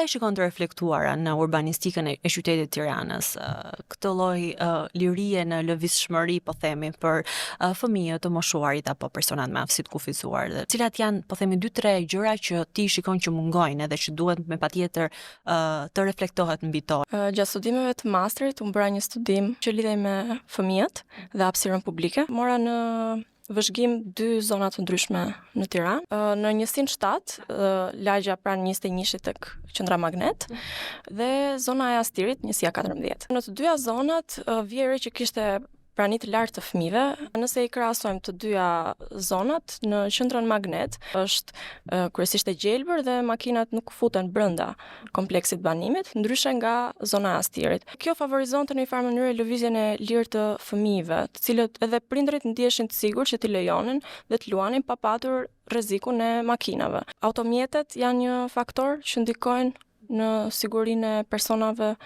sa i shikon të reflektuara në urbanistikën e qytetit Tiranës, këtë lloj lirie në lëvizshmëri, po themi, për fëmijët të moshuarit apo personat me aftësi të kufizuar, cilat janë, po themi, 2-3 gjëra që ti shikon që mungojnë edhe që duhet me patjetër të reflektohet mbi to. Gjatë studimeve të masterit, unë bëra një studim që lidhej me fëmijët dhe hapësirën publike. Mora në vëzhgim 2 zona të ndryshme në Tiranë. Në njësinë 7, lagja pranë 21-shit tek qendra Magnet, dhe zona e Astirit, njësia 14. Në të dyja zonat vjerë që kishte prani të lartë të fëmijëve. Nëse i krahasojmë të dyja zonat, në qendrën Magnet është kryesisht e gjelbër dhe makinat nuk futen brenda kompleksit banimit, ndryshe nga zona e Astirit. Kjo favorizonte në një farë mënyrë lëvizjen e lirë të fëmijëve, të cilët edhe prindërit ndiheshin të sigurt që t'i lejonin dhe të luanin pa patur rrezikun e makinave. Automjetet janë një faktor që ndikojnë në sigurinë e personave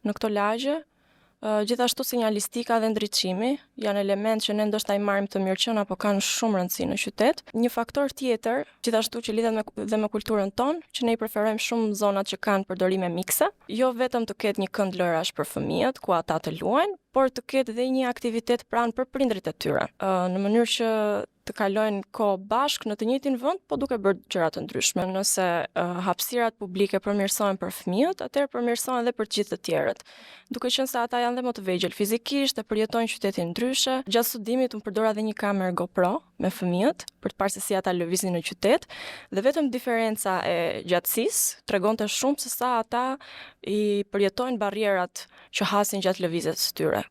në këto lagje. Gjithashtu sinjalistika dhe ndriçimi janë element që ne ndoshta i marrim të mirëqen apo kanë shumë rëndësi në qytet. Një faktor tjetër, gjithashtu që lidhet dhe me kulturën tonë, që ne i preferojmë shumë zonat që kanë përdorime mikse, jo vetëm të ketë një kënd lërash për fëmijët ku ata të luajnë, por të ketë dhe një aktivitet pranë për prindrit e tyre, në mënyrë që të kalojnë kohë bashkë në të njëjtin vend, po duke bërë gjëra të ndryshme. Nëse hapësirat publike përmirësohen për fëmijët, atëherë përmirësohen edhe për të gjithë të tjerët. Duke qenë se ata janë dhe më të vegjël fizikisht, e përjetojnë qytetin ndryshe. Gjatë studimit unë përdora edhe një kamerë GoPro me fëmijët për të parë se si ata lëvizin në qytet, dhe vetëm diferenca e gjatësisë tregonte shumë se sa ata i përjetojnë barrierat që hasin gjatë lëvizjes së tyre.